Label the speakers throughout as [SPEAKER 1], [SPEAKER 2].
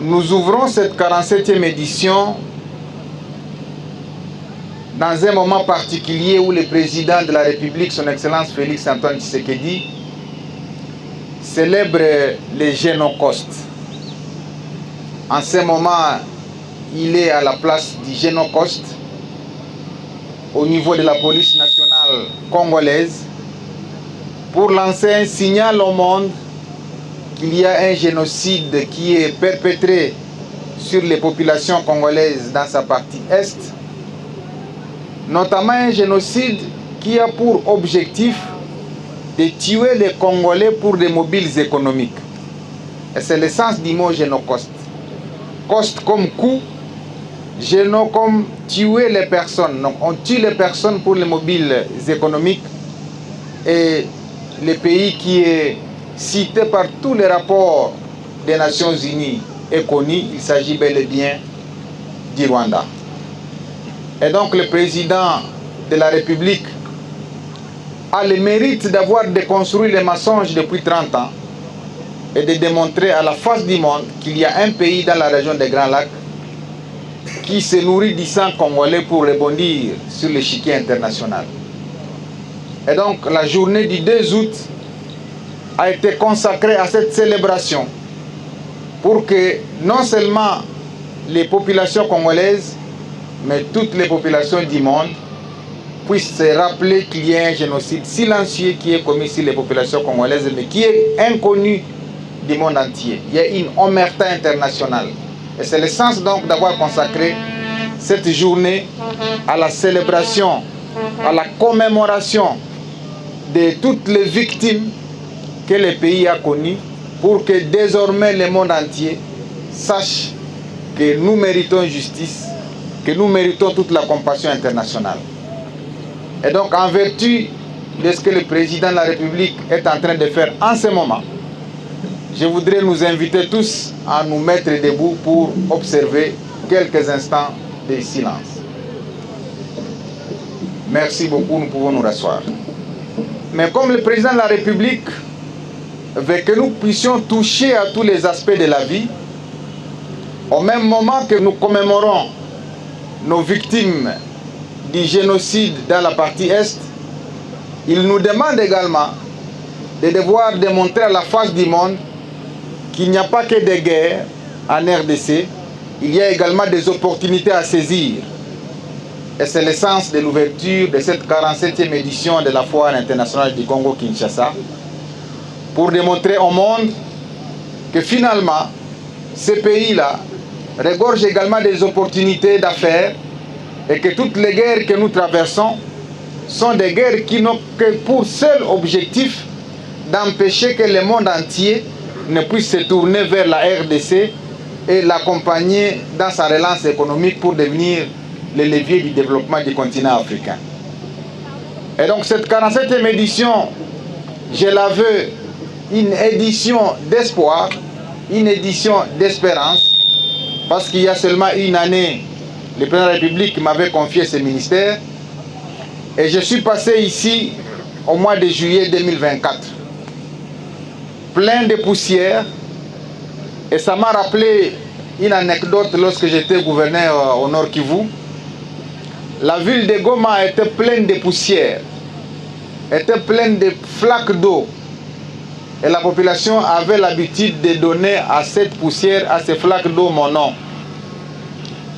[SPEAKER 1] nous ouvrons cette 47e édition dans un moment particulier où le président de la République, son Excellence Félix Antoine Tshisekedi, célèbre les Génocost. En ce moment, il est à la place du Génocost, au niveau de la police nationale congolaise, pour lancer un signal au monde qu'il y a un génocide qui est perpétré sur les populations congolaises dans sa partie est, notamment un génocide qui a pour objectif de tuer les Congolais pour des mobiles économiques. Et c'est le sens du mot génocost. Cost comme coût, géno comme tuer les personnes. Donc on tue les personnes pour les mobiles économiques. Et le pays qui est cité par tous les rapports des Nations Unies est connu, il s'agit bel et bien du Rwanda. Et donc le président de la République a le mérite d'avoir déconstruit les mensonges depuis 30 ans et de démontrer à la face du monde qu'il y a un pays dans la région des Grands Lacs qui se nourrit du sang congolais pour rebondir sur l'échiquier international. Et donc la journée du 2 août a été consacrée à cette célébration pour que non seulement les populations congolaises, mais toutes les populations du monde puissent se rappeler qu'il y a un génocide silencieux qui est commis sur les populations congolaises, mais qui est inconnu du monde entier. Il y a une omerta internationale. Et c'est le sens donc d'avoir consacré cette journée à la célébration, à la commémoration de toutes les victimes que le pays a connues, pour que désormais le monde entier sache que nous méritons justice, que nous méritons toute la compassion internationale. Et donc, en vertu de ce que le président de la République est en train de faire en ce moment, je voudrais nous inviter tous à nous mettre debout pour observer quelques instants de silence. Merci beaucoup, nous pouvons nous rasseoir. Mais comme le président de la République veut que nous puissions toucher à tous les aspects de la vie, au même moment que nous commémorons nos victimes du génocide dans la partie Est, il nous demande également de devoir démontrer à la face du monde qu'il n'y a pas que des guerres en RDC, il y a également des opportunités à saisir. Et c'est le sens de l'ouverture de cette 47e édition de la Foire internationale du Congo-Kinshasa, pour démontrer au monde que finalement, ce pays-là regorge également des opportunités d'affaires et que toutes les guerres que nous traversons sont des guerres qui n'ont que pour seul objectif d'empêcher que le monde entier ne puisse se tourner vers la RDC et l'accompagner dans sa relance économique pour devenir le levier du développement du continent africain. Et donc cette 47e édition, je la veux une édition d'espoir, une édition d'espérance, parce qu'il y a seulement une année, le président de la République m'avait confié ce ministère et je suis passé ici au mois de juillet 2024, plein de poussière, et ça m'a rappelé une anecdote lorsque j'étais gouverneur au Nord Kivu. La ville de Goma était pleine de poussière, était pleine de flaques d'eau, et la population avait l'habitude de donner à cette poussière, à ces flaques d'eau, mon nom.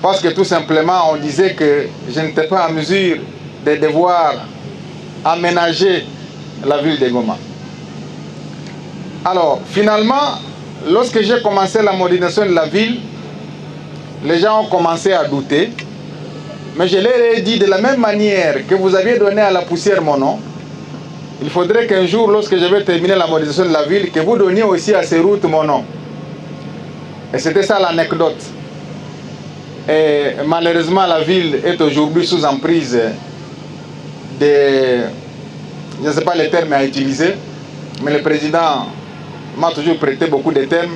[SPEAKER 1] Parce que tout simplement, on disait que je n'étais pas en mesure de devoir aménager la ville de Goma. Alors, finalement, lorsque j'ai commencé la modernisation de la ville, les gens ont commencé à douter. Mais je leur ai dit, de la même manière que vous aviez donné à la poussière mon nom, il faudrait qu'un jour, lorsque je vais terminer la modernisation de la ville, que vous donniez aussi à ces routes mon nom. Et c'était ça l'anecdote. Et malheureusement, la ville est aujourd'hui sous emprise de... Je ne sais pas les termes à utiliser, mais le président m'a toujours prêté beaucoup de termes.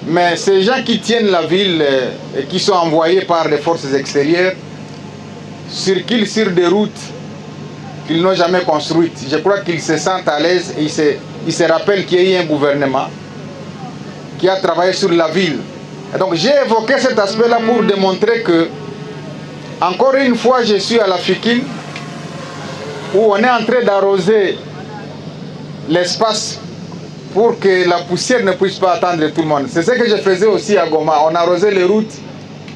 [SPEAKER 1] Mais ces gens qui tiennent la ville et qui sont envoyés par les forces extérieures circulent sur des routes qu'ils n'ont jamais construites. Je crois qu'ils se sentent à l'aise et ils se rappellent qu'il y a eu un gouvernement qui a travaillé sur la ville Et donc j'ai évoqué cet aspect-là pour démontrer que, encore une fois, je suis à la Fikine, où on est en train d'arroser l'espace pour que la poussière ne puisse pas attendre tout le monde. C'est ce que je faisais aussi à Goma. On arrosait les routes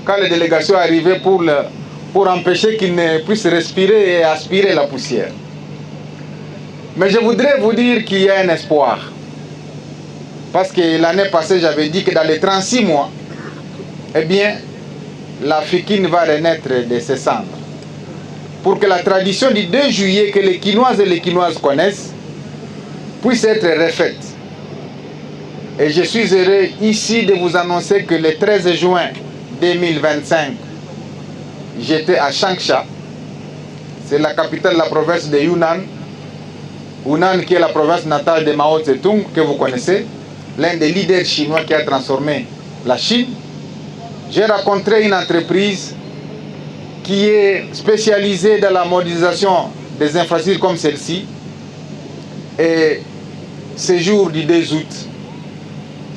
[SPEAKER 1] quand les délégations arrivaient pour empêcher qu'ils ne puissent respirer et aspirer la poussière. Mais je voudrais vous dire qu'il y a un espoir. Parce que l'année passée, j'avais dit que dans les 36 mois, eh bien, la Fikine va renaître de ses cendres. Pour que la tradition du 2 juillet que les Kinoises et les Kinoises connaissent puisse être refaite. Et je suis heureux ici de vous annoncer que le 13 juin 2025, j'étais à Changsha, c'est la capitale de la province de Yunnan. Yunnan qui est la province natale de Mao Tse-tung, que vous connaissez, l'un des leaders chinois qui a transformé la Chine. J'ai rencontré une entreprise qui est spécialisée dans la modernisation des infrastructures comme celle-ci. Et ce jour du 2 août,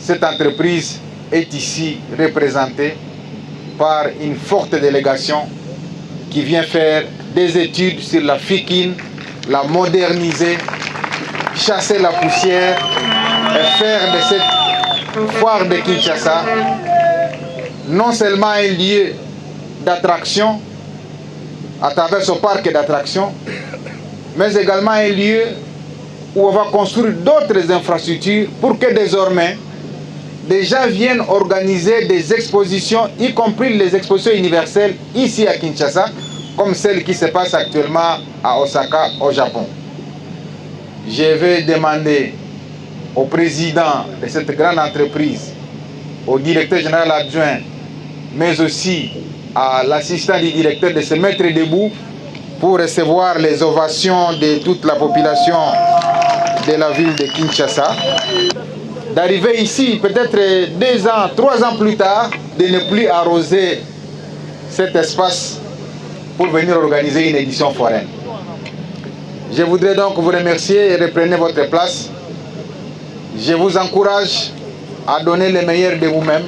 [SPEAKER 1] cette entreprise est ici représentée par une forte délégation qui vient faire des études sur la Fikine, la moderniser, chasser la poussière et faire de cette foire de Kinshasa non seulement un lieu d'attraction à travers ce parc d'attraction, mais également un lieu où on va construire d'autres infrastructures pour que désormais des gens viennent organiser des expositions, y compris les expositions universelles ici à Kinshasa, comme celle qui se passe actuellement à Osaka, au Japon. Je vais demander au président de cette grande entreprise, au directeur général adjoint, mais aussi à l'assistant du directeur de se mettre debout pour recevoir les ovations de toute la population de la ville de Kinshasa. D'arriver ici, peut-être 2 ans, 3 ans plus tard, de ne plus arroser cet espace pour venir organiser une édition foraine. Je voudrais donc vous remercier et reprenez votre place. Je vous encourage à donner le meilleur de vous-même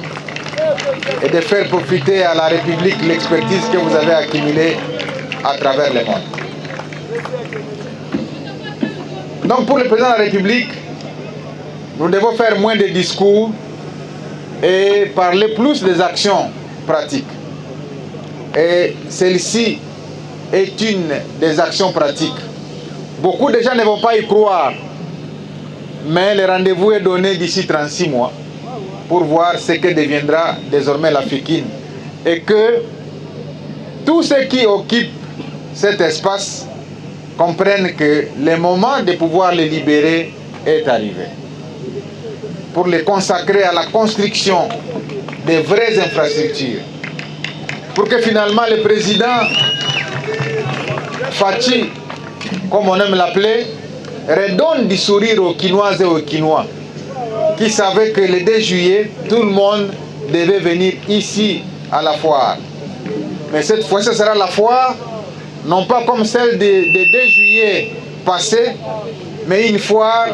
[SPEAKER 1] et de faire profiter à la République l'expertise que vous avez accumulée à travers le monde. Donc pour le président de la République, nous devons faire moins de discours et parler plus des actions pratiques. Et celle-ci est une des actions pratiques. Beaucoup de gens ne vont pas y croire, mais le rendez-vous est donné d'ici 36 mois pour voir ce que deviendra désormais la Fikine. Et que tous ceux qui occupent cet espace comprennent que le moment de pouvoir les libérer est arrivé. Pour les consacrer à la construction des vraies infrastructures. Pour que finalement le président Fachi, comme on aime l'appeler, redonne du sourire aux Kinoises et aux Kinois qui savaient que le 2 juillet, tout le monde devait venir ici à la foire. Mais cette fois, ce sera la foire, non pas comme celle des 2 juillet passé, mais une foire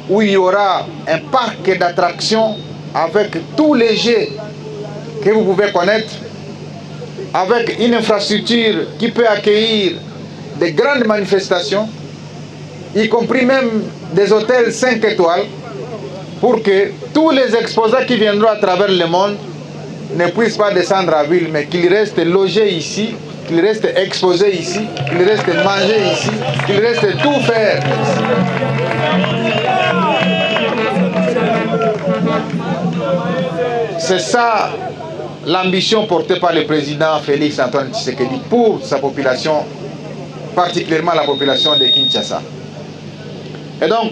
[SPEAKER 1] où il y aura un parc d'attractions avec tous les jeux que vous pouvez connaître, avec une infrastructure qui peut accueillir de grandes manifestations, y compris même des hôtels 5 étoiles, pour que tous les exposants qui viendront à travers le monde ne puissent pas descendre à ville, mais qu'ils restent logés ici, qu'ils restent exposés ici, qu'ils restent manger ici, qu'ils restent tout faire. C'est ça l'ambition portée par le président Félix Antoine Tshisekedi pour sa population, particulièrement la population de Kinshasa. Et donc,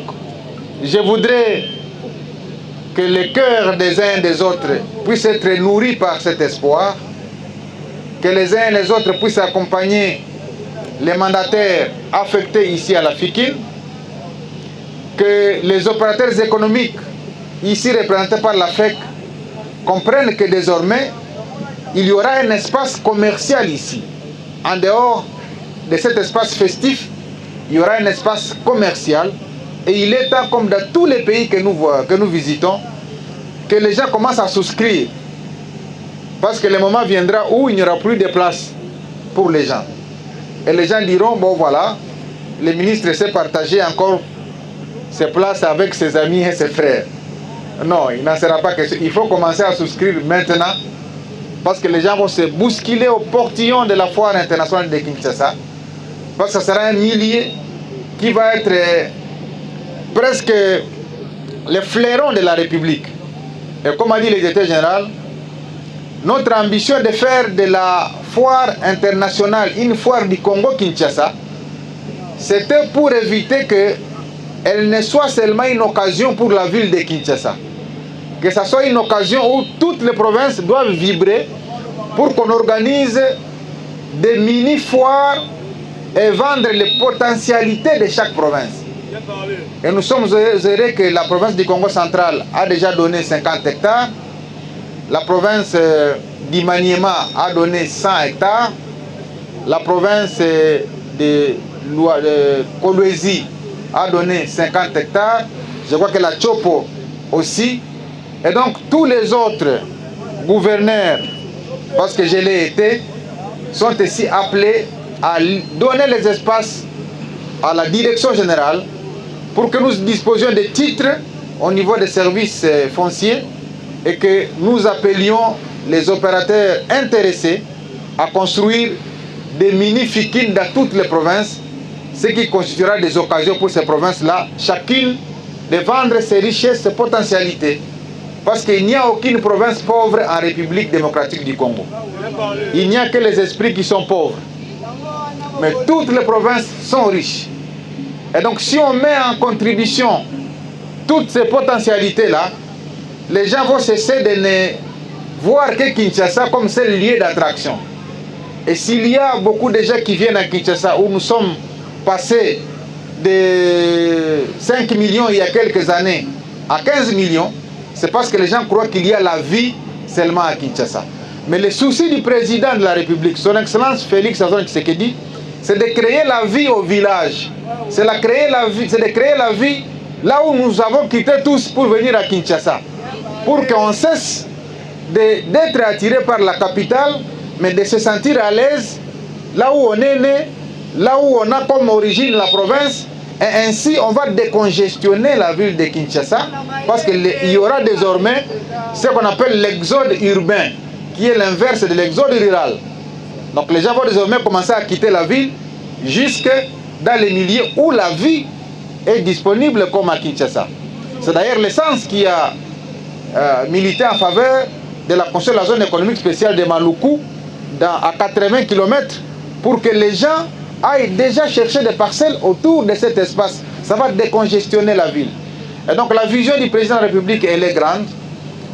[SPEAKER 1] je voudrais que le cœur des uns et des autres puisse être nourri par cet espoir, que les uns et les autres puissent accompagner les mandataires affectés ici à la Fikine, que les opérateurs économiques ici représentés par la FEC comprennent que désormais, il y aura un espace commercial ici. En dehors de cet espace festif, il y aura un espace commercial. Et il est temps, comme dans tous les pays que nous visitons, que les gens commencent à souscrire Parce que le moment viendra où il n'y aura plus de place pour les gens. Et les gens diront, bon voilà, le ministre s'est partagé encore ses places avec ses amis et ses frères. Non, il n'en sera pas question. Il faut commencer à souscrire maintenant, parce que les gens vont se bousculer au portillon de la foire internationale de Kinshasa. Parce que ce sera un millier qui va être presque le flairon de la République. Et comme a dit le directeur général, notre ambition de faire de la foire internationale une foire du Congo-Kinshasa, c'était pour éviter qu'elle ne soit seulement une occasion pour la ville de Kinshasa. Que ce soit une occasion où toutes les provinces doivent vibrer pour qu'on organise des mini-foires et vendre les potentialités de chaque province. Et nous sommes heureux que la province du Congo central a déjà donné 50 hectares, la province d'Imaniema a donné 100 hectares, la province de Kolwezi a donné 50 hectares, je crois que la Chopo aussi, et donc tous les autres gouverneurs, parce que je l'ai été, sont ici appelés à donner les espaces à la direction générale pour que nous disposions de titres au niveau des services fonciers et que nous appelions les opérateurs intéressés à construire des mini-fikines dans toutes les provinces, ce qui constituera des occasions pour ces provinces-là, chacune de vendre ses richesses, ses potentialités. Parce qu'il n'y a aucune province pauvre en République démocratique du Congo. Il n'y a que les esprits qui sont pauvres. Mais toutes les provinces sont riches. Et donc si on met en contribution toutes ces potentialités-là, les gens vont cesser de ne voir que Kinshasa comme seul lieu d'attraction. Et s'il y a beaucoup de gens qui viennent à Kinshasa, où nous sommes passés de 5 millions il y a quelques années à 15 millions, c'est parce que les gens croient qu'il y a la vie seulement à Kinshasa. Mais le souci du président de la République, son Excellence Félix Antoine Tshisekedi, c'est de créer la vie au village. C'est de créer la vie là où nous avons quitté tous pour venir à Kinshasa. Pour qu'on cesse d'être attiré par la capitale, mais de se sentir à l'aise là où on est né, là où on a comme origine la province. Et ainsi, on va décongestionner la ville de Kinshasa parce qu'il y aura désormais ce qu'on appelle l'exode urbain, qui est l'inverse de l'exode rural. Donc les gens vont désormais commencer à quitter la ville jusque dans les milieux où la vie est disponible comme à Kinshasa. C'est d'ailleurs l'essence qui a milité en faveur de la construction de la zone économique spéciale de Maluku à 80 km pour que les gens aillent déjà chercher des parcelles autour de cet espace. Ça va décongestionner la ville. Et donc la vision du président de la République, elle est grande.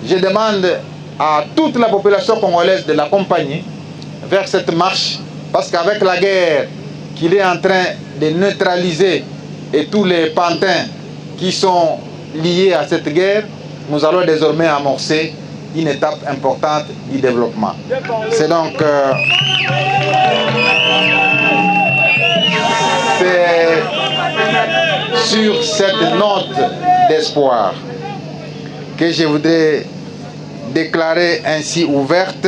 [SPEAKER 1] Je demande à toute la population congolaise de l'accompagner vers cette marche, parce qu'avec la guerre qu'il est en train de neutraliser et tous les pantins qui sont liés à cette guerre, nous allons désormais amorcer une étape importante du développement. C'est donc sur cette note d'espoir que je voudrais déclarer ainsi ouverte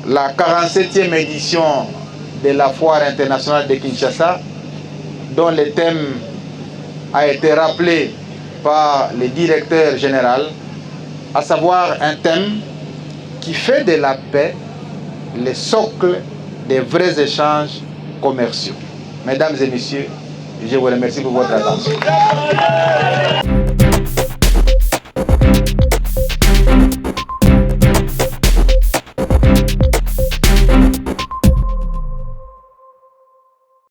[SPEAKER 1] la 47e édition de la Foire internationale de Kinshasa, dont le thème a été rappelé par le directeur général, à savoir un thème qui fait de la paix le socle des vrais échanges commerciaux. Mesdames et messieurs, je vous remercie pour votre attention.